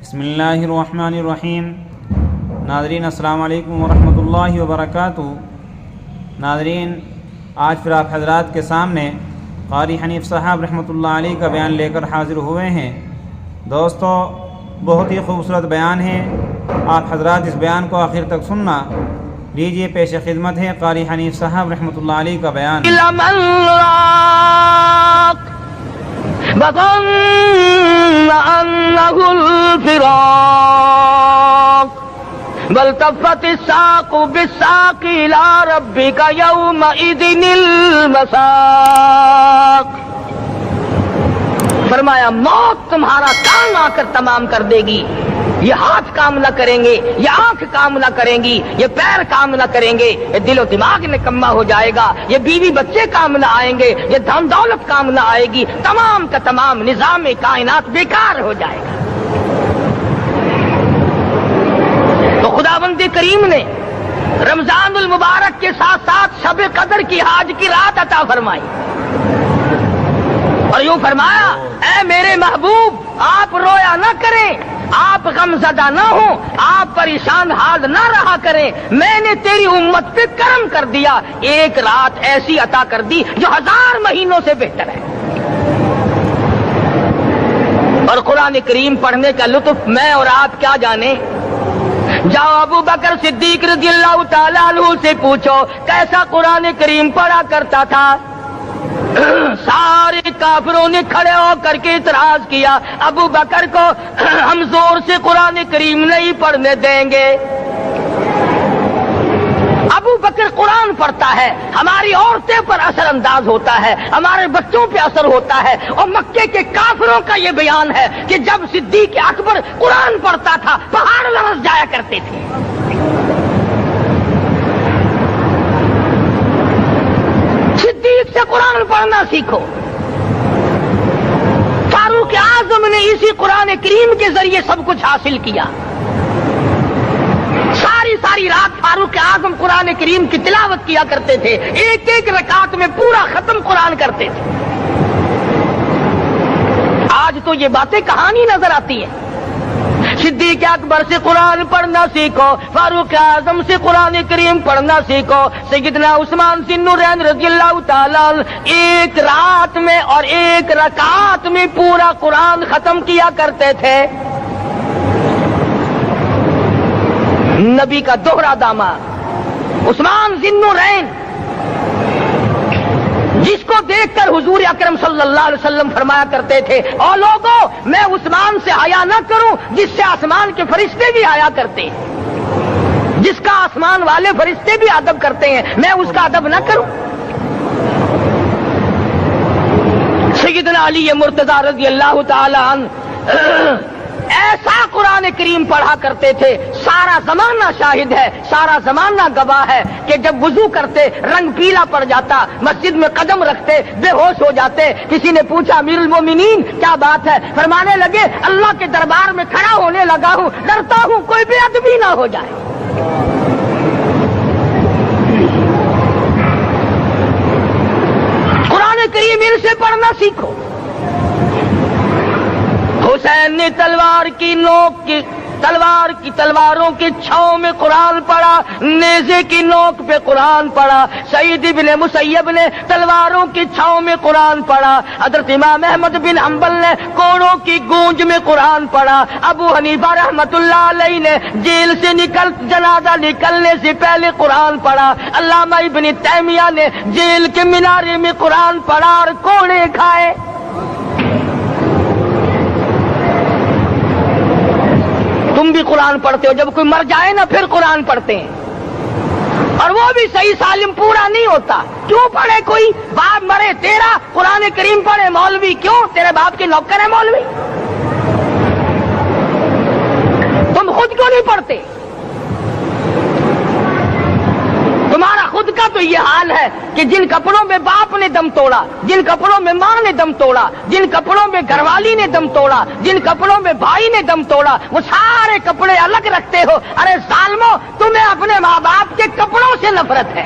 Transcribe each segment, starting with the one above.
بسم اللہ الرحمن الرحیم۔ ناظرین السلام علیکم ورحمۃ اللہ وبرکاتہ۔ ناظرین، آج پھر آپ حضرات کے سامنے قاری حنیف صاحب رحمۃ اللہ علیہ کا بیان لے کر حاضر ہوئے ہیں۔ دوستو، بہت ہی خوبصورت بیان ہے، آپ حضرات اس بیان کو آخر تک سننا۔ لیجیے، پیش خدمت ہے قاری حنیف صاحب رحمۃ اللہ علیہ کا بیان۔ بظن أنه الفراق والتفت الساق بالساق إلى ربك يومئذ المساق۔ فرمایا موت تمہارا کام آ کر تمام کر دے گی۔ یہ ہاتھ کام نہ کریں گے، یہ آنکھ کام نہ کریں گی، یہ پیر کام نہ کریں گے، یہ دل و دماغ نکما ہو جائے گا، یہ بیوی بچے کام نہ آئیں گے، یہ دھن دولت کام نہ آئے گی، تمام کا تمام نظام کائنات بیکار ہو جائے گا۔ تو خداوند کریم نے رمضان المبارک کے ساتھ ساتھ شب قدر کی حاج کی رات عطا فرمائی اور یوں فرمایا، اے میرے محبوب، آپ رویا نہ کریں، آپ غم زدہ نہ ہوں، آپ پریشان حال نہ رہا کریں، میں نے تیری امت پہ کرم کر دیا، ایک رات ایسی عطا کر دی جو 1000 مہینوں سے بہتر ہے۔ اور قرآن کریم پڑھنے کا لطف میں اور آپ کیا جانے۔ جاؤ ابو بکر صدیق رضی اللہ تعالیٰ عنہ سے پوچھو کیسا قرآن کریم پڑھا کرتا تھا۔ سارے کافروں نے کھڑے ہو کر کے اعتراض کیا، ابو بکر کو ہم زور سے قرآن کریم نہیں پڑھنے دیں گے۔ ابو بکر قرآن پڑھتا ہے، ہماری عورتیں پر اثر انداز ہوتا ہے، ہمارے بچوں پہ اثر ہوتا ہے، اور مکے کے کافروں کا یہ بیان ہے کہ جب صدیق اکبر قرآن پڑھتا تھا پہاڑ لرز جایا کرتے تھے۔ صدیق سے قرآن پڑھنا سیکھو۔ فاروق اعظم نے اسی قرآن کریم کے ذریعے سب کچھ حاصل کیا۔ ساری رات فاروق اعظم قرآن کریم کی تلاوت کیا کرتے تھے، ایک ایک رکعت میں پورا ختم قرآن کرتے تھے۔ آج تو یہ باتیں کہانی نظر آتی ہیں۔ صدیق اکبر سے قرآن پڑھنا سیکھو، فاروق اعظم سے قرآن کریم پڑھنا سیکھو، سیدنا عثمان ذی النورین رضی اللہ تعالیٰ ایک رات میں اور ایک رکعت میں پورا قرآن ختم کیا کرتے تھے۔ نبی کا دوہرا داماد عثمان ذی النورین، جس کو دیکھ کر حضور اکرم صلی اللہ علیہ وسلم فرمایا کرتے تھے، او لوگوں، میں عثمان سے حیا نہ کروں جس سے آسمان کے فرشتے بھی حیا کرتے ہیں، جس کا آسمان والے فرشتے بھی ادب کرتے ہیں، میں اس کا ادب نہ کروں۔ سیدنا علی مرتضی رضی اللہ تعالی عنہ ایسا قرآن کریم پڑھا کرتے تھے، سارا زمانہ شاہد ہے، سارا زمانہ گواہ ہے کہ جب وضو کرتے رنگ پیلا پڑ جاتا، مسجد میں قدم رکھتے بے ہوش ہو جاتے۔ کسی نے پوچھا امیر المومنین کیا بات ہے؟ فرمانے لگے اللہ کے دربار میں کھڑا ہونے لگا ہوں، ڈرتا ہوں کوئی بے ادبی نہ ہو جائے۔ قرآن کریم ان سے پڑھنا سیکھو۔ حسین نے تلواروں کی چھاؤں میں قرآن پڑھا، نیزے کی نوک پہ قرآن پڑھا۔ سعید بن مسیب نے تلواروں کی چھاؤں میں قرآن پڑھا۔ حضرت امام احمد بن حنبل نے کوڑوں کی گونج میں قرآن پڑھا۔ ابو حنیفہ رحمت اللہ علیہ نے جیل سے جنازہ نکلنے سے پہلے قرآن پڑھا۔ علامہ ابن تیمیہ نے جیل کے مینارے میں قرآن پڑھا اور کوڑے کھائے۔ تم بھی قرآن پڑھتے ہو، جب کوئی مر جائے نا پھر قرآن پڑھتے ہیں، اور وہ بھی صحیح سالم پورا نہیں ہوتا۔ کیوں پڑھے؟ کوئی باپ مرے تیرا قرآن کریم پڑھے مولوی، کیوں؟ تیرے باپ کے نوکر ہے مولوی؟ تم خود کیوں نہیں پڑھتے؟ تمہارا خود کا تو یہ حال ہے کہ جن کپڑوں میں باپ نے دم توڑا، جن کپڑوں میں ماں نے دم توڑا، جن کپڑوں میں گھر والی نے دم توڑا، جن کپڑوں میں بھائی نے دم توڑا، وہ سارے کپڑے الگ رکھتے ہو۔ ارے ظالمو، تمہیں اپنے ماں باپ کے کپڑوں سے نفرت ہے۔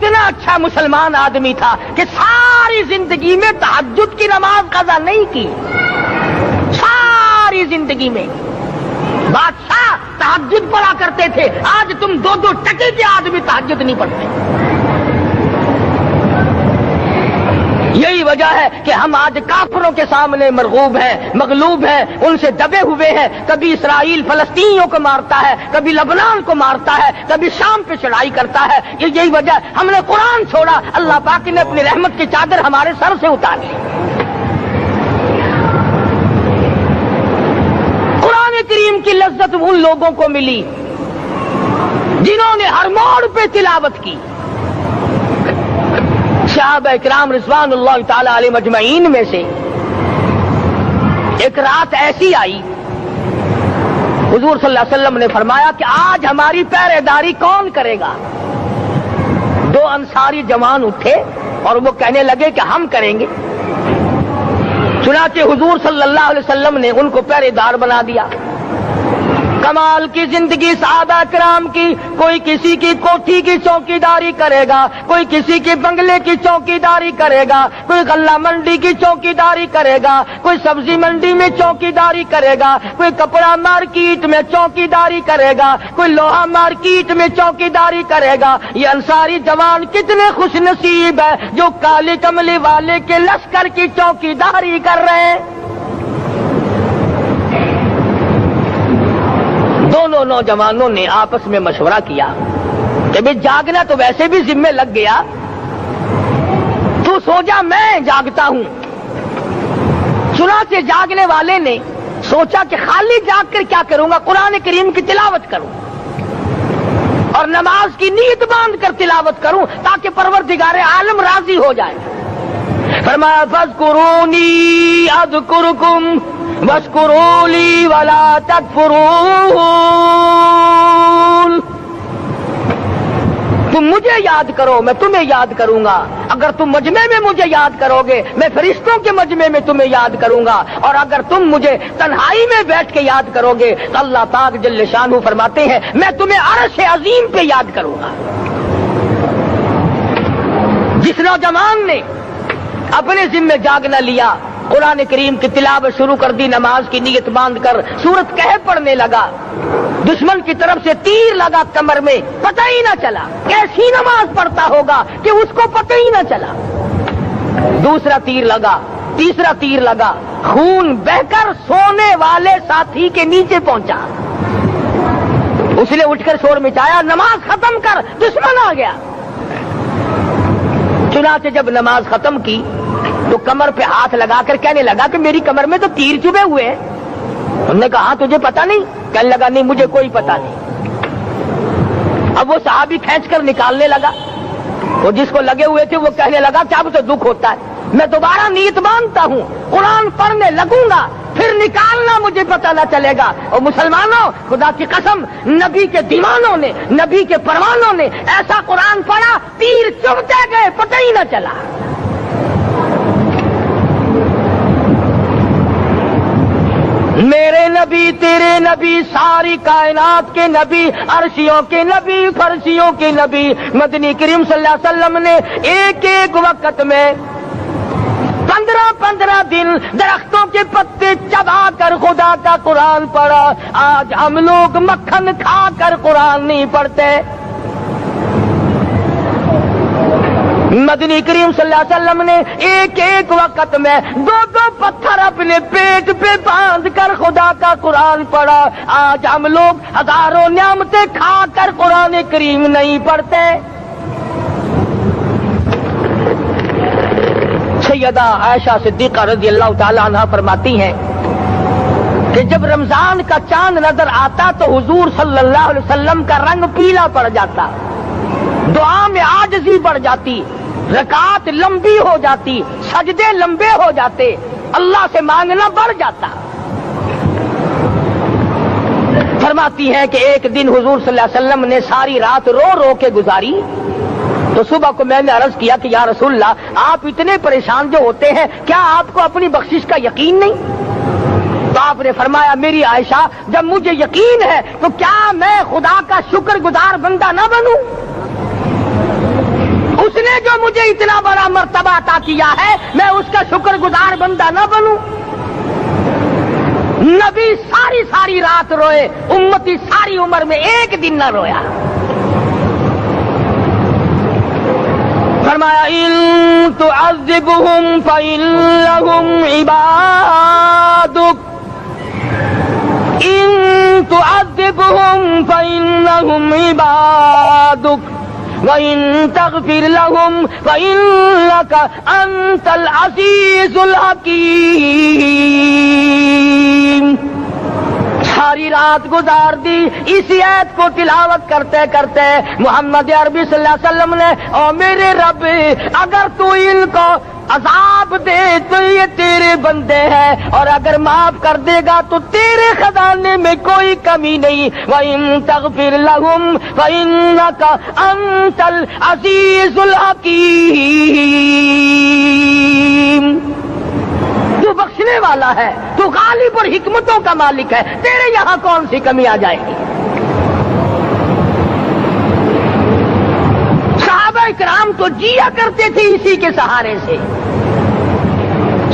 اتنا اچھا مسلمان آدمی تھا کہ ساری زندگی میں تہجد کی نماز قضا نہیں کی. ساری زندگی میں بادشاہ تہجد پڑھا کرتے تھے. آج تم 2 ٹکے کے آدمی تہجد نہیں پڑھتے. یہی وجہ ہے کہ ہم آج کافروں کے سامنے مرغوب ہیں, مغلوب ہیں, ان سے دبے ہوئے ہیں. کبھی اسرائیل فلسطینیوں کو مارتا ہے, کبھی لبنان کو مارتا ہے, کبھی شام پہ چڑھائی کرتا ہے. یہی وجہ ہم نے قرآن چھوڑا, اللہ پاک نے اپنی رحمت کی چادر ہمارے سر سے اتار لی. قرآن کریم کی لذت ان لوگوں کو ملی جنہوں نے ہر موڑ پہ تلاوت کی. صحابہ کرام رضوان اللہ تعالی علیہ مجمعین میں سے ایک رات ایسی آئی, حضور صلی اللہ علیہ وسلم نے فرمایا کہ آج ہماری پہرے داری کون کرے گا. 2 انصاری جوان اٹھے اور وہ کہنے لگے کہ ہم کریں گے. چنانچہ حضور صلی اللہ علیہ وسلم نے ان کو پہرے دار بنا دیا. کمال کی زندگی صحابہ کرام کی. کوئی کسی کی کوٹھی کی چوکیداری کرے گا, کوئی کسی کے بنگلے کی چوکیداری کرے گا, کوئی غلہ منڈی کی چوکیداری کرے گا, کوئی سبزی منڈی میں چوکیداری کرے گا, کوئی کپڑا مارکیٹ میں چوکیداری کرے گا, کوئی لوہا مارکیٹ میں چوکیداری کرے گا. یہ انصاری جوان کتنے خوش نصیب ہے جو کالی کملی والے کے لشکر کی چوکیداری کر رہے ہیں. دونوں نوجوانوں نے آپس میں مشورہ کیا کہ بھئی جاگنا تو ویسے بھی ذمہ لگ گیا, تو سو جا میں جاگتا ہوں. چنانچہ جاگنے والے نے سوچا کہ خالی جاگ کر کیا کروں گا, قرآن کریم کی تلاوت کروں اور نماز کی نیت باندھ کر تلاوت کروں تاکہ پروردگار عالم راضی ہو جائے. فرمایا فاذکرونی اذکرکم واشکروا لی ولا تکفرون. تم مجھے یاد کرو میں تمہیں یاد کروں گا. اگر تم مجمع میں مجھے یاد کرو گے میں فرشتوں کے مجمع میں تمہیں یاد کروں گا, اور اگر تم مجھے تنہائی میں بیٹھ کے یاد کرو گے تو اللہ پاک جل شانہ فرماتے ہیں میں تمہیں عرش عظیم پہ یاد کروں گا. جس نوجوان نے اپنے ذمہ جاگنا لیا, قرآن کریم کی تلاوت شروع کر دی, نماز کی نیت باندھ کر سورت کہف پڑھنے لگا. دشمن کی طرف سے تیر لگا کمر میں, پتہ ہی نہ چلا کیسی نماز پڑھتا ہوگا کہ اس کو پتہ ہی نہ چلا. دوسرا تیر لگا, تیسرا تیر لگا, خون بہ کر سونے والے ساتھی کے نیچے پہنچا. اس نے اٹھ کر شور مچایا نماز ختم کر, دشمن آ گیا. چنانچہ جب نماز ختم کی تو کمر پہ ہاتھ لگا کر کہنے لگا کہ میری کمر میں تو تیر چبھے ہوئے ہیں. انہوں نے کہا تجھے پتا نہیں؟ کہنے لگا نہیں مجھے کوئی پتا نہیں. اب وہ صحابی کھینچ کر نکالنے لگا, وہ جس کو لگے ہوئے تھے وہ کہنے لگا کہ اب تو دکھ ہوتا ہے, میں دوبارہ نیت باندھتا ہوں, قرآن پڑھنے لگوں گا, پھر نکالنا مجھے پتہ نہ چلے گا. اور مسلمانوں خدا کی قسم نبی کے دیوانوں نے, نبی کے پروانوں نے ایسا قرآن پڑھا تیر چبھتے گئے پتہ ہی نہ چلا. میرے نبی تیرے نبی ساری کائنات کے نبی, عرشیوں کے نبی, فرشیوں کے نبی مدنی کریم صلی اللہ علیہ وسلم نے ایک ایک وقت میں 15 دن درختوں کے پتے چبا کر خدا کا قرآن پڑھا. آج ہم لوگ مکھن کھا کر قرآن نہیں پڑھتے. مدنی کریم صلی اللہ علیہ وسلم نے ایک ایک وقت میں 2 پتھر اپنے پیٹ پہ باندھ کر خدا کا قرآن پڑھا. آج ہم لوگ ہزاروں نعمتیں کھا کر قرآن کریم نہیں پڑھتے. سیدہ عائشہ صدیقہ رضی اللہ تعالی عنہ فرماتی ہیں کہ جب رمضان کا چاند نظر آتا تو حضور صلی اللہ علیہ وسلم کا رنگ پیلا پڑ جاتا, دعا میں عاجزی بڑھ جاتی, رکعات لمبی ہو جاتی, سجدے لمبے ہو جاتے, اللہ سے مانگنا بڑھ جاتا. فرماتی ہیں کہ ایک دن حضور صلی اللہ علیہ وسلم نے ساری رات رو رو کے گزاری. تو صبح کو میں نے عرض کیا کہ یا رسول اللہ آپ اتنے پریشان جو ہوتے ہیں کیا آپ کو اپنی بخشش کا یقین نہیں؟ تو آپ نے فرمایا میری عائشہ جب مجھے یقین ہے تو کیا میں خدا کا شکر گزار بندہ نہ بنوں؟ نے جو مجھے اتنا بڑا مرتبہ عطا کیا ہے میں اس کا شکر گزار بندہ نہ بنوں؟ نبی ساری ساری رات روئے، امتی ساری عمر میں ایک دن نہ رویا۔ فرمایا ان تعذبهم فإنهم عبادك، ان تعذبهم فإنهم عبادك وإن تغفر لهم فإنك أنت العزيز الحكيم۔ ساری رات گزار دی اسی آیت کو تلاوت کرتے کرتے محمد عربی صلی اللہ علیہ وسلم نے، او میرے رب اگر تو ان کو عذاب دے تو یہ تیرے بندے ہیں، اور اگر معاف کر دے گا تو تیرے خزانے میں کوئی کمی نہیں۔ وَإِن تَغْفِرْ لَهُمْ فَإِنَّكَ أَنْتَ الْعَزِيزُ الْحَكِيمُ۔ تو بخشنے والا ہے، تو غالب اور حکمتوں کا مالک ہے، تیرے یہاں کون سی کمی آ جائے گی؟ صحابہ کرام تو جیا کرتے تھے اسی کے سہارے سے۔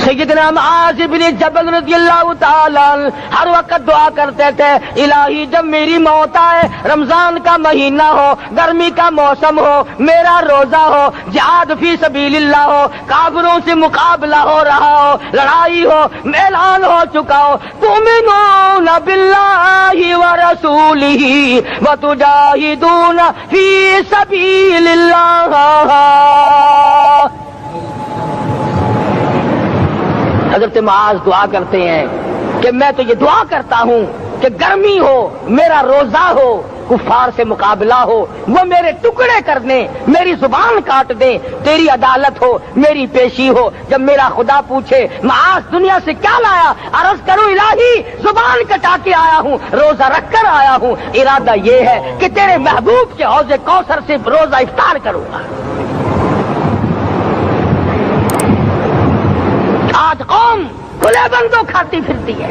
سیدنا معاذ بن جبل رضی اللہ تعالی عنہ ہر وقت دعا کرتے تھے، الہی جب میری موت آئے، رمضان کا مہینہ ہو، گرمی کا موسم ہو، میرا روزہ ہو، جہاد فی سبیل اللہ ہو، کافروں سے مقابلہ ہو رہا ہو، لڑائی ہو، اعلان ہو چکا ہو، تؤمنون باللہ ورسولہ وتجاہدون فی سبیل اللہ۔ حضرت معاذ دعا کرتے ہیں کہ میں تو یہ دعا کرتا ہوں کہ گرمی ہو، میرا روزہ ہو، کفار سے مقابلہ ہو، وہ میرے ٹکڑے کر دیں، میری زبان کاٹ دیں، تیری عدالت ہو، میری پیشی ہو۔ جب میرا خدا پوچھے معاذ دنیا سے کیا لایا، عرض کروں الہی زبان کٹا کے آیا ہوں، روزہ رکھ کر آیا ہوں، ارادہ یہ ہے کہ تیرے محبوب کے حوض کوثر سے روزہ افطار کروں گا۔ آج قوم کھلے بندوں کھاتی پھرتی ہے،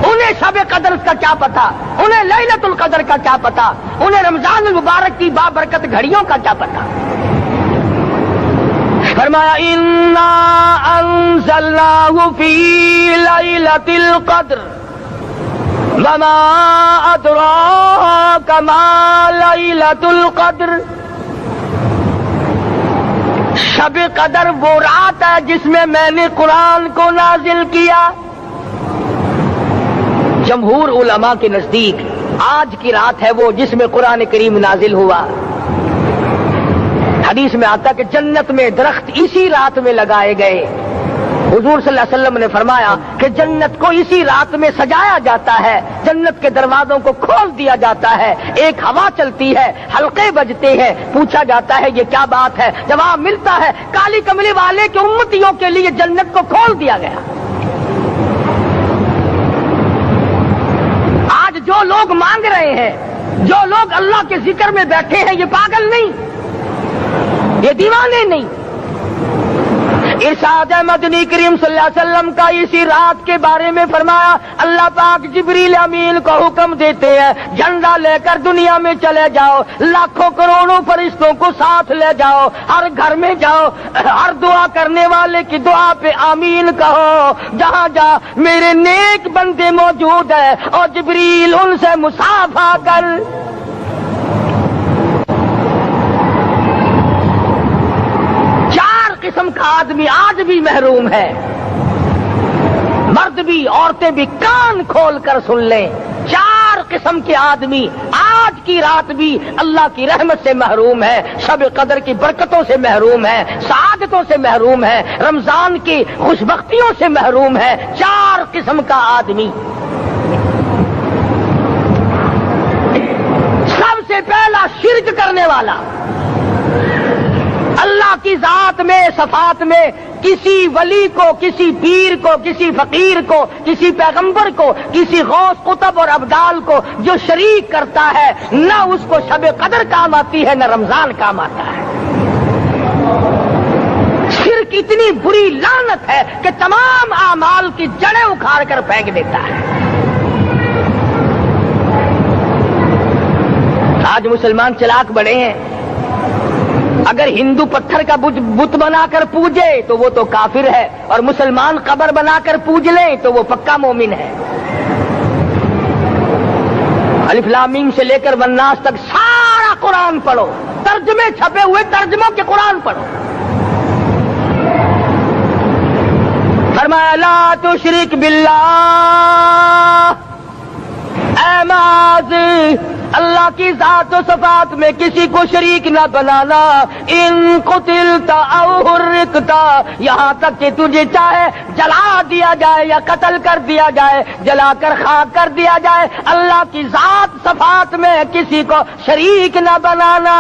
انہیں شب قدر کا کیا پتا، انہیں لیلۃ القدر کا کیا پتا، انہیں رمضان المبارک کی بابرکت گھڑیوں کا کیا پتا۔ فرمایا انا انزلناہ فی لیلۃ القدر وما ادراک ما لیلۃ القدر۔ شب قدر وہ رات ہے جس میں نے قرآن کو نازل کیا۔ جمہور علماء کے نزدیک آج کی رات ہے وہ جس میں قرآن کریم نازل ہوا۔ حدیث میں آتا کہ جنت میں درخت اسی رات میں لگائے گئے۔ حضور صلی اللہ علیہ وسلم نے فرمایا کہ جنت کو اسی رات میں سجایا جاتا ہے، جنت کے دروازوں کو کھول دیا جاتا ہے، ایک ہوا چلتی ہے، حلقے بجتے ہیں، پوچھا جاتا ہے یہ کیا بات ہے، جواب ملتا ہے کالی کملی والے کے امتیوں کے لیے جنت کو کھول دیا گیا۔ آج جو لوگ مانگ رہے ہیں، جو لوگ اللہ کے ذکر میں بیٹھے ہیں، یہ پاگل نہیں، یہ دیوانے نہیں۔ ارشاد مدنی کریم صلی اللہ علیہ وسلم کا اسی رات کے بارے میں فرمایا، اللہ پاک جبریل امین کو حکم دیتے ہیں جھنڈا لے کر دنیا میں چلے جاؤ، لاکھوں کروڑوں فرشتوں کو ساتھ لے جاؤ، ہر گھر میں جاؤ، ہر دعا کرنے والے کی دعا پہ آمین کہو، جہاں جا میرے نیک بندے موجود ہیں، اور جبریل ان سے مصافحہ کر۔ قسم کا آدمی آج بھی محروم ہے، مرد بھی عورتیں بھی کان کھول کر سن لیں، 4 قسم کے آدمی آج کی رات بھی اللہ کی رحمت سے محروم ہے، شب قدر کی برکتوں سے محروم ہے، سعادتوں سے محروم ہے، رمضان کی خوشبختیوں سے محروم ہے۔ 4 قسم کا آدمی۔ سب سے پہلا شرک کرنے والا، اللہ کی ذات میں صفات میں کسی ولی کو، کسی پیر کو، کسی فقیر کو، کسی پیغمبر کو، کسی غوث قطب اور ابدال کو جو شریک کرتا ہے، نہ اس کو شب قدر کام آتی ہے نہ رمضان کام آتا ہے۔ شرک اتنی بری لعنت ہے کہ تمام اعمال کی جڑیں اکھاڑ کر پھینک دیتا ہے۔ آج مسلمان چلاک بڑے ہیں، اگر ہندو پتھر کا بت بنا کر پوجے تو وہ تو کافر ہے، اور مسلمان قبر بنا کر پوج لیں تو وہ پکا مومن ہے۔ الف لام میم سے لے کر والناس تک سارا قرآن پڑھو، ترجمے چھپے ہوئے ترجموں کے قرآن پڑھو۔ فرمایا لا تشرک باللہ، اے ماضی اللہ کی ذات و صفات میں کسی کو شریک نہ بنانا۔ ان قتلتا او حرقتا، یہاں تک کہ تجھے چاہے جلا دیا جائے یا قتل کر دیا جائے، جلا کر خاک کر دیا جائے، اللہ کی ذات صفات میں کسی کو شریک نہ بنانا۔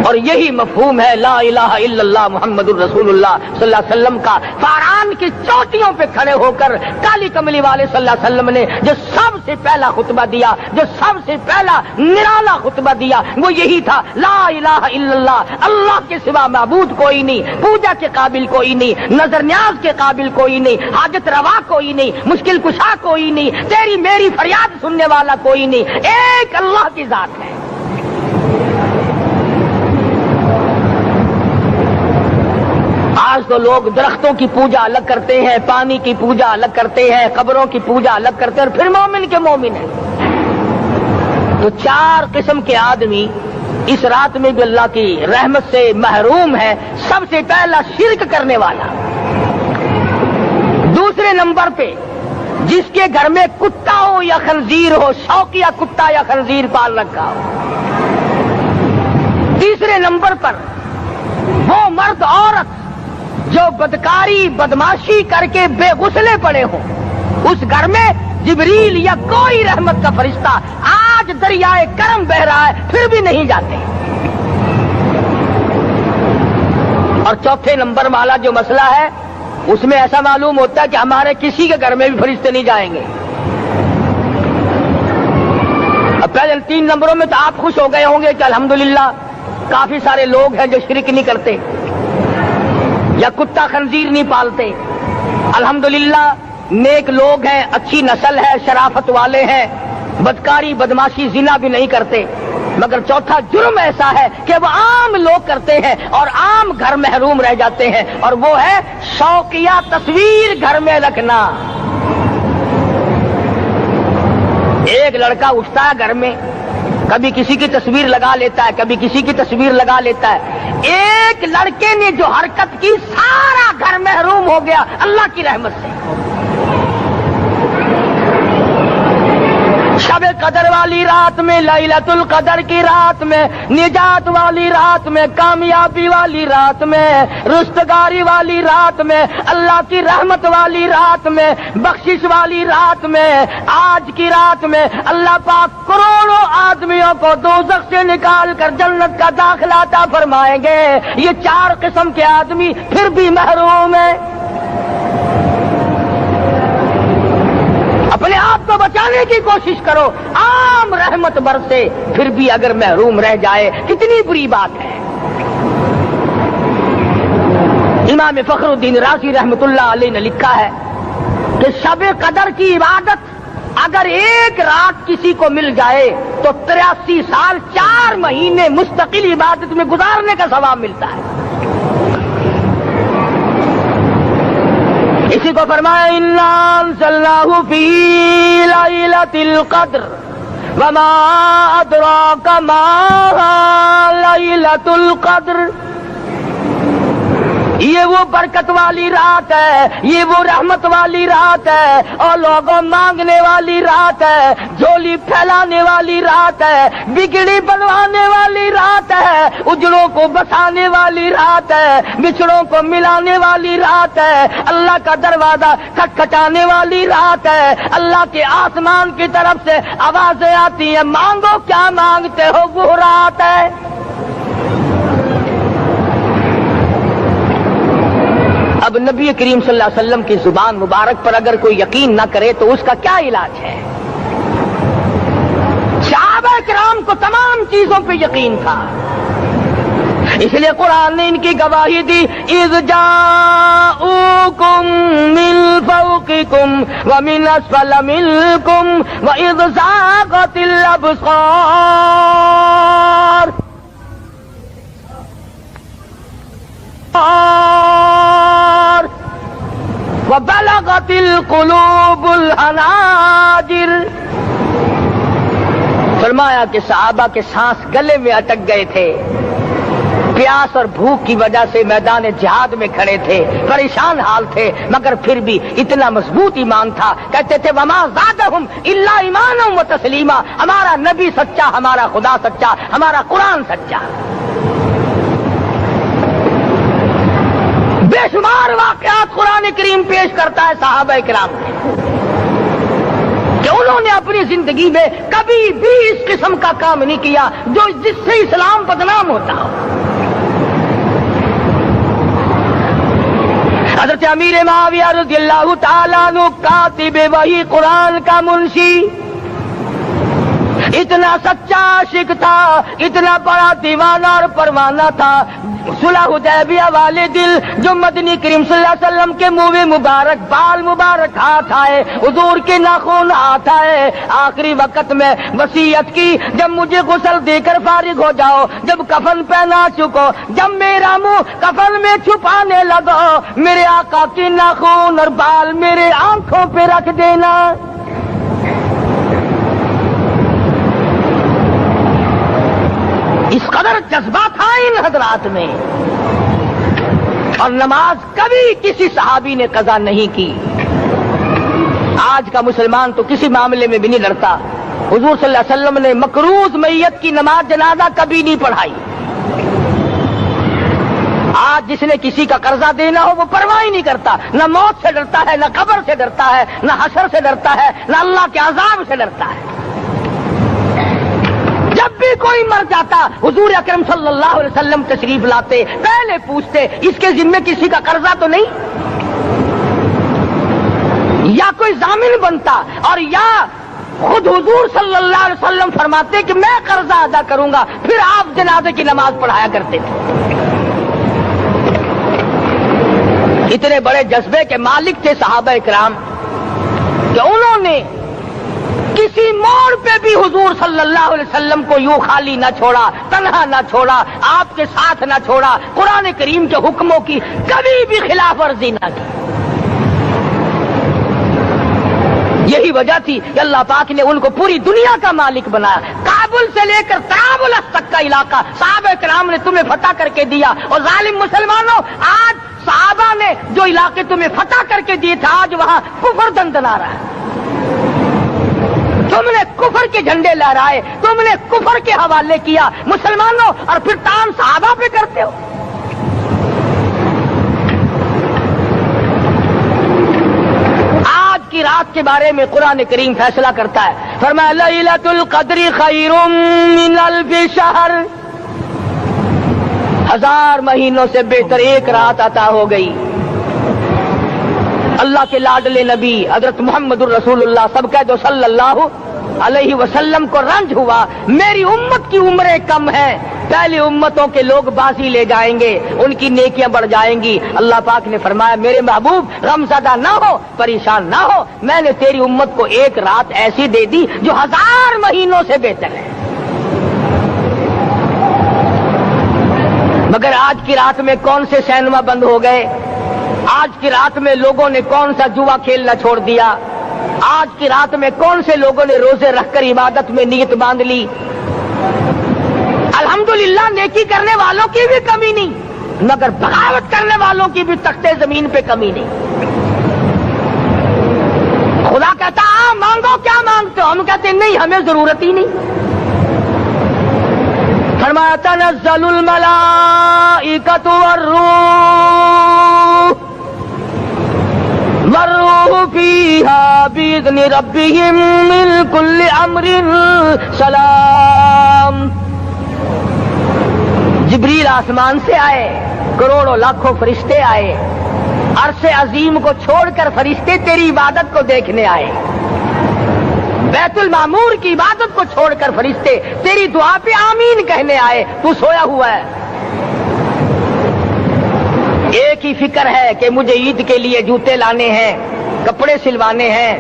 اور یہی مفہوم ہے لا الہ الا اللہ محمد الرسول اللہ صلی اللہ علیہ وسلم کا۔ فاران کی چوٹیوں پہ کھڑے ہو کر کالی کملی والے صلی اللہ علیہ وسلم نے جو سب سے پہلا خطبہ دیا، جو سب سے پہلا نرالا خطبہ دیا، وہ یہی تھا لا الہ الا اللہ، اللہ کے سوا معبود کوئی نہیں، پوجا کے قابل کوئی نہیں، نظر نیاز کے قابل کوئی نہیں، حاجت روا کوئی نہیں، مشکل کشا کوئی نہیں، تیری میری فریاد سننے والا کوئی نہیں، ایک اللہ کی ذات ہے۔ آج تو لوگ درختوں کی پوجا الگ کرتے ہیں، پانی کی پوجا الگ کرتے ہیں، قبروں کی پوجا الگ کرتے ہیں، اور پھر مومن کے مومن ہیں۔ تو چار قسم کے آدمی اس رات میں بھی اللہ کی رحمت سے محروم ہے۔ سب سے پہلا شرک کرنے والا، دوسرے نمبر پہ جس کے گھر میں کتا ہو یا خنزیر ہو، شوقیہ کتا یا خنزیر پال رکھا ہو، تیسرے نمبر پر وہ مرد عورت جو بدکاری بدماشی کر کے بے غسلے پڑے ہوں، اس گھر میں جبریل یا کوئی رحمت کا فرشتہ آج دریائے کرم بہ رہا ہے پھر بھی نہیں جاتے۔ اور چوتھے نمبر والا جو مسئلہ ہے اس میں ایسا معلوم ہوتا ہے کہ ہمارے کسی کے گھر میں بھی فرشتے نہیں جائیں گے۔ اب پہلے 3 نمبروں میں تو آپ خوش ہو گئے ہوں گے کہ الحمدللہ کافی سارے لوگ ہیں جو شرک نہیں کرتے یا کتا خنزیر نہیں پالتے، الحمدللہ نیک لوگ ہیں، اچھی نسل ہے، شرافت والے ہیں، بدکاری بدماشی زنا بھی نہیں کرتے۔ مگر چوتھا جرم ایسا ہے کہ وہ عام لوگ کرتے ہیں اور عام گھر محروم رہ جاتے ہیں، اور وہ ہے شوقیہ تصویر گھر میں رکھنا۔ ایک لڑکا اٹھتا ہے گھر میں، کبھی کسی کی تصویر لگا لیتا ہے، کبھی کسی کی تصویر لگا لیتا ہے۔ ایک لڑکے نے جو حرکت کی سارا گھر محروم ہو گیا اللہ کی رحمت سے۔ شب قدر والی رات میں، لیلۃ القدر کی رات میں، نجات والی رات میں، کامیابی والی رات میں، رستگاری والی رات میں، اللہ کی رحمت والی رات میں، بخشش والی رات میں، آج کی رات میں اللہ پاک کروڑوں آدمیوں کو دوزخ سے نکال کر جنت کا داخلہ عطا فرمائیں گے۔ یہ 4 قسم کے آدمی پھر بھی محروم ہیں۔ اپنے آپ کو بچانے کی کوشش کرو، عام رحمت برسے پھر بھی اگر محروم رہ جائے کتنی بری بات ہے۔ امام فخر الدین رازی رحمت اللہ علیہ نے لکھا ہے کہ شب قدر کی عبادت اگر ایک رات کسی کو مل جائے تو 83 سال 4 مہینے مستقل عبادت میں گزارنے کا ثواب ملتا ہے۔ اسی کو فرمایا انا انزلناہ فی لیلۃ القدر وما ادراک ما لیلۃ القدر۔ یہ وہ برکت والی رات ہے، یہ وہ رحمت والی رات ہے، اور لوگوں مانگنے والی رات ہے، جھولی پھیلانے والی رات ہے، بگڑی بنوانے والی رات ہے، اجڑوں کو بسانے والی رات ہے، بچھڑوں کو ملانے والی رات ہے، اللہ کا دروازہ کھٹکھٹانے والی رات ہے، اللہ کے آسمان کی طرف سے آوازیں آتی ہیں مانگو کیا مانگتے ہو، وہ رات ہے۔ اب نبی کریم صلی اللہ علیہ وسلم کی زبان مبارک پر اگر کوئی یقین نہ کرے تو اس کا کیا علاج ہے؟ صحابہ کرام کو تمام چیزوں پہ یقین تھا، اس لیے قرآن نے ان کی گواہی دی، اذ جاؤکم من فوقکم ومن اسفل منکم واذ زاغت الابصار وبلغت القلوب الحناجر۔ فرمایا کہ صحابہ کے سانس گلے میں اٹک گئے تھے، پیاس اور بھوک کی وجہ سے میدان جہاد میں کھڑے تھے، پریشان حال تھے، مگر پھر بھی اتنا مضبوط ایمان تھا، کہتے تھے وما زادہم الا ایمانا و تسلیما، ہمارا نبی سچا، ہمارا خدا سچا، ہمارا قرآن سچا۔ بے شمار واقعات قرآن کریم پیش کرتا ہے صحابہ کرام کے کہ انہوں نے اپنی زندگی میں کبھی بھی اس قسم کا کام نہیں کیا جس سے اسلام بدنام ہوتا ہو۔ حضرت امیر معاویہ رضی اللہ تعالیٰ عنہ کاتب وحی قرآن کا منشی اتنا سچا عاشق تھا، اتنا بڑا دیوانہ اور پروانہ تھا، صلح حدیبیہ والے دل جو مدنی کریم صلی اللہ علیہ وسلم کے منہ مبارک بال مبارک ہاتھ آئے، حضور کے ناخن ہاتھ آئے، آخری وقت میں وصیت کی جب مجھے غسل دے کر فارغ ہو جاؤ، جب کفن پہنا چکو، جب میرا منہ کفن میں چھپانے لگو، میرے آقا کے ناخن اور بال میرے آنکھوں پہ رکھ دینا۔ اس قدر جذبہ تھا ان حضرات میں، اور نماز کبھی کسی صحابی نے قضا نہیں کی۔ آج کا مسلمان تو کسی معاملے میں بھی نہیں ڈرتا۔ حضور صلی اللہ علیہ وسلم نے مقروض میت کی نماز جنازہ کبھی نہیں پڑھائی۔ آج جس نے کسی کا قرضہ دینا ہو وہ پرواہ ہی نہیں کرتا، نہ موت سے ڈرتا ہے، نہ قبر سے ڈرتا ہے، نہ حشر سے ڈرتا ہے، نہ اللہ کے عذاب سے ڈرتا ہے۔ جب بھی کوئی مر جاتا حضور اکرم صلی اللہ علیہ وسلم تشریف لاتے، پہلے پوچھتے اس کے ذمے کسی کا قرضہ تو نہیں، یا کوئی ضامن بنتا، اور یا خود حضور صلی اللہ علیہ وسلم فرماتے کہ میں قرضہ ادا کروں گا، پھر آپ جنازے کی نماز پڑھایا کرتے تھے۔ اتنے بڑے جذبے کے مالک تھے صحابہ کرام کہ انہوں نے کسی موڑ پہ بھی حضور صلی اللہ علیہ وسلم کو یوں خالی نہ چھوڑا، تنہا نہ چھوڑا، آپ کے ساتھ نہ چھوڑا، قرآن کریم کے حکموں کی کبھی بھی خلاف ورزی نہ کی۔ یہی وجہ تھی کہ اللہ پاک نے ان کو پوری دنیا کا مالک بنایا۔ کابل سے لے کر طرابلس تک کا علاقہ صحابہ کرام نے تمہیں فتح کر کے دیا، اور ظالم مسلمانوں آج صحابہ نے جو علاقے تمہیں فتح کر کے دیے تھے آج وہاں کفر دندنا رہا ہے۔ تم نے کفر کے جھنڈے لہرائے، تم نے کفر کے حوالے کیا مسلمانوں، اور پھر تان صحابہ پہ کرتے ہو۔ آج کی رات کے بارے میں قرآن کریم فیصلہ کرتا ہے، فرمایا لیلۃ القدر خیر من الف شہر، 1000 مہینوں سے بہتر ایک رات عطا ہو گئی۔ اللہ کے لاڈلے نبی حضرت محمد الرسول اللہ سب کہہ دو صلی اللہ علیہ وسلم کو رنج ہوا، میری امت کی عمریں کم ہیں، پہلی امتوں کے لوگ بازی لے جائیں گے، ان کی نیکیاں بڑھ جائیں گی۔ اللہ پاک نے فرمایا میرے محبوب غمزدہ نہ ہو، پریشان نہ ہو، میں نے تیری امت کو ایک رات ایسی دے دی جو 1000 مہینوں سے بہتر ہے۔ مگر آج کی رات میں کون سے سینما بند ہو گئے، آج کی رات میں لوگوں نے کون سا جوا کھیلنا چھوڑ دیا، آج کی رات میں کون سے لوگوں نے روزے رکھ کر عبادت میں نیت باندھ لی۔ الحمدللہ نیکی کرنے والوں کی بھی کمی نہیں، مگر بغاوت کرنے والوں کی بھی تختے زمین پہ کمی نہیں۔ خدا کہتا مانگو کیا مانگتے ہو، ہم کہتے نہیں ہمیں ضرورت ہی نہیں۔ فرمایا تنزل الملائکۃ والروح فیہا بإذن ربہم من کل امر سلام۔ جبریل آسمان سے آئے، کروڑوں لاکھوں فرشتے آئے، عرش عظیم کو چھوڑ کر فرشتے تیری عبادت کو دیکھنے آئے، بیت المعمور کی عبادت کو چھوڑ کر فرشتے تیری دعا پہ آمین کہنے آئے، تو سویا ہوا ہے۔ ایک ہی فکر ہے کہ مجھے عید کے لیے جوتے لانے ہیں، کپڑے سلوانے ہیں،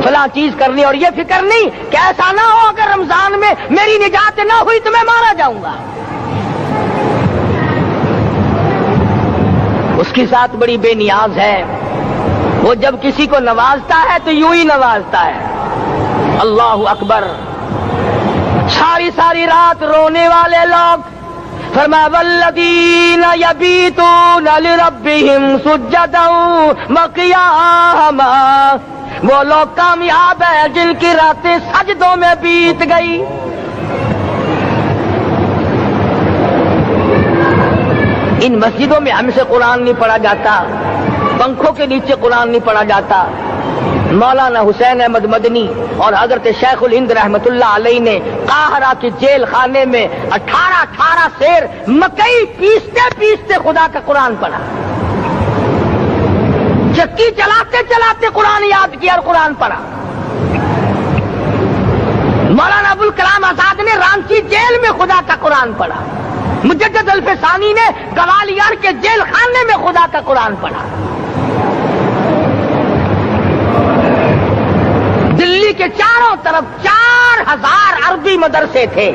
فلاں چیز کرنی، اور یہ فکر نہیں کہ ایسا نہ ہو اگر رمضان میں میری نجات نہ ہوئی تو میں مارا جاؤں گا۔ اس کی ذات بڑی بے نیاز ہے، وہ جب کسی کو نوازتا ہے تو یوں ہی نوازتا ہے۔ اللہ اکبر۔ ساری ساری رات رونے والے لوگ، فرمایا والذین یبیتون لربہم سجدا وقیاما، وہ لوگ کامیاب ہیں جن کی راتیں سجدوں میں بیت گئی۔ ان مسجدوں میں ہم سے قرآن نہیں پڑھا جاتا، پنکھوں کے نیچے قرآن نہیں پڑھا جاتا۔ مولانا حسین احمد مدنی اور حضرت شیخ الہند رحمت اللہ علیہ نے قاہرہ کے جیل خانے میں 18 سیر مکئی پیستے پیستے خدا کا قرآن پڑھا، چکی چلاتے چلاتے قرآن یاد کیا اور قرآن پڑھا۔ مولانا ابوالکلام آزاد نے رانچی جیل میں خدا کا قرآن پڑھا، مجدد الفسانی نے گوالیار کے جیل خانے میں خدا کا قرآن پڑھا۔ دلی کے چاروں طرف 4000 عربی مدرسے تھے،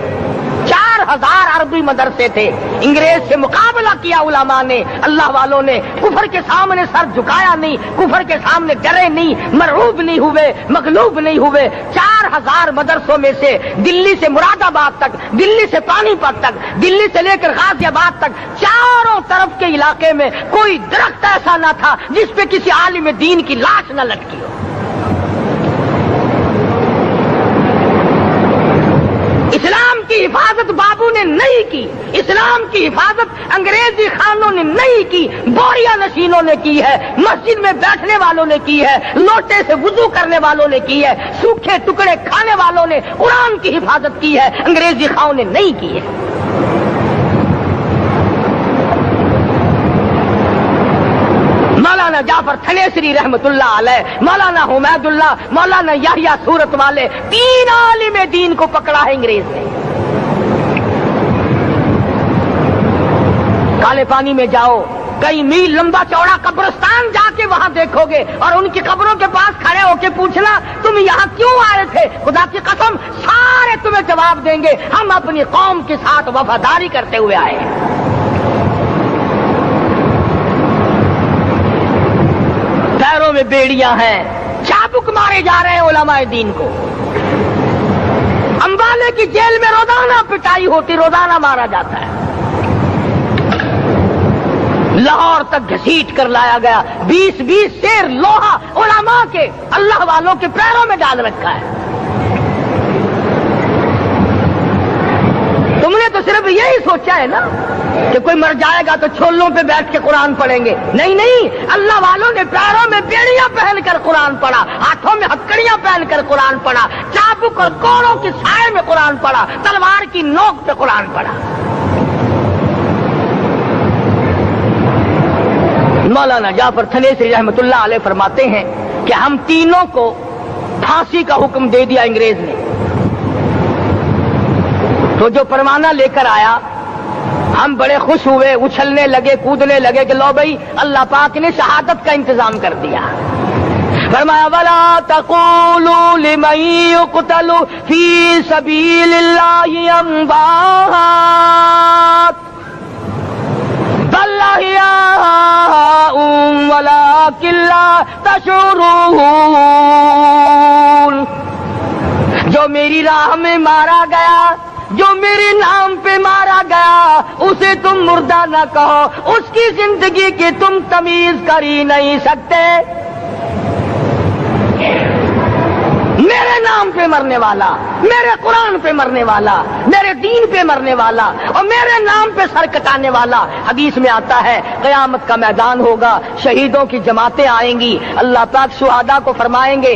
4000 عربی مدرسے تھے۔ انگریز سے مقابلہ کیا علماء نے، اللہ والوں نے، کفر کے سامنے سر جھکایا نہیں، کفر کے سامنے ڈرے نہیں، مرعوب نہیں ہوئے، مغلوب نہیں ہوئے۔ 4000 مدرسوں میں سے دلی سے مراد آباد تک، دلی سے پانی پت تک، دلی سے لے کر غازی آباد تک، چاروں طرف کے علاقے میں کوئی درخت ایسا نہ تھا جس پہ کسی عالم دین کی لاش نہ لٹکی ہو۔ اسلام کی حفاظت بابو نے نہیں کی، اسلام کی حفاظت انگریزی خانوں نے نہیں کی، بوریا نشینوں نے کی ہے، مسجد میں بیٹھنے والوں نے کی ہے، لوٹے سے وضو کرنے والوں نے کی ہے، سوکھے ٹکڑے کھانے والوں نے قرآن کی حفاظت کی ہے، انگریزی خانوں نے نہیں کی ہے۔ مولانا جعفر تھنیسری رحمت اللہ علیہ، مولانا حمید اللہ، مولانا یحییٰ صورت والے، 3 عالم دین کو پکڑا ہے انگریز نے۔ کالے پانی میں جاؤ، کئی میل لمبا چوڑا قبرستان جا کے وہاں دیکھو گے اور ان کی قبروں کے پاس کھڑے ہو کے پوچھنا تم یہاں کیوں آئے تھے، خدا کی قسم سارے تمہیں جواب دیں گے ہم اپنی قوم کے ساتھ وفاداری کرتے ہوئے آئے ہیں۔ پیروں میں بیڑیاں ہیں، چابک مارے جا رہے ہیں علماء دین کو۔ امبالے کی جیل میں روزانہ پٹائی ہوتی، روزانہ مارا جاتا ہے۔ لاہور تک گھسیٹ کر لایا گیا، 20 سیر لوہا علماء کے، اللہ والوں کے پیروں میں ڈال رکھا ہے۔ تم نے تو صرف یہی سوچا ہے نا کہ کوئی مر جائے گا تو چھولوں پہ بیٹھ کے قرآن پڑھیں گے، نہیں نہیں، اللہ والوں نے پیروں میں بیڑیاں پہن کر قرآن پڑھا، ہاتھوں میں ہتکڑیاں پہن کر قرآن پڑھا، چابک اور کوڑوں کی سائے میں قرآن پڑھا، تلوار کی نوک پہ قرآن پڑھا۔ مولانا جعفر تھنیسری رحمت اللہ علیہ فرماتے ہیں کہ ہم تینوں کو پھانسی کا حکم دے دیا انگریز نے، تو جو پروانہ لے کر آیا ہم بڑے خوش ہوئے، اچھلنے لگے، کودنے لگے کہ لو بھائی اللہ پاک نے شہادت کا انتظام کر دیا۔ فرمایا وَلَا تَقُولُوا لِمَن يُقْتَلُ فِي سَبِيلِ اللَّهِ أَمْوَاتٌ بَلْ أَحْيَاءٌ وَلَٰكِن لَّا تَشْعُرُونَ، جو میری راہ میں مارا گیا، جو میرے نام پہ مارا گیا، اسے تم مردہ نہ کہو، اس کی زندگی کی تم تمیز کر ہی نہیں سکتے۔ میرے نام پہ مرنے والا، میرے قرآن پہ مرنے والا، میرے دین پہ مرنے والا اور میرے نام پہ سر کٹانے والا، حدیث میں آتا ہے قیامت کا میدان ہوگا، شہیدوں کی جماعتیں آئیں گی، اللہ پاک شہداء کو فرمائیں گے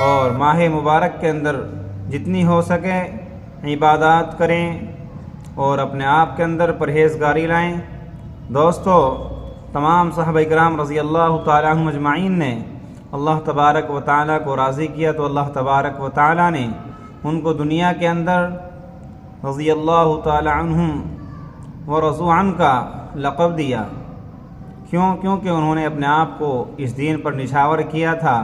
اور ماہ مبارک کے اندر جتنی ہو سکے عبادات کریں اور اپنے آپ کے اندر پرہیزگاری لائیں۔ دوستو، تمام صحابہ کرام رضی اللہ تعالیٰ عنہم اجمعین نے اللہ تبارک و تعالیٰ کو راضی کیا تو اللہ تبارک و تعالیٰ نے ان کو دنیا کے اندر رضی اللہ تعالیٰ عنہم ورضوا عنہ کا لقب دیا۔ کیونکہ انہوں نے اپنے آپ کو اس دین پر نچھاور کیا تھا،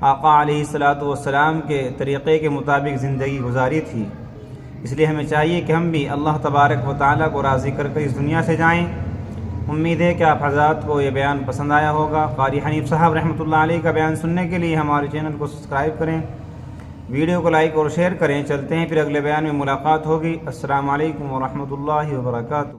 آقا علیہ الصلاۃ والسلام کے طریقے کے مطابق زندگی گزاری تھی۔ اس لیے ہمیں چاہیے کہ ہم بھی اللہ تبارک و تعالیٰ کو راضی کر کے اس دنیا سے جائیں۔ امید ہے کہ آپ حضرات کو یہ بیان پسند آیا ہوگا۔ قاری حنیف صاحب رحمۃ اللہ علیہ کا بیان سننے کے لیے ہمارے چینل کو سبسکرائب کریں، ویڈیو کو لائک اور شیئر کریں۔ چلتے ہیں پھر اگلے بیان میں ملاقات ہوگی۔ السلام علیکم ورحمۃ اللہ وبرکاتہ۔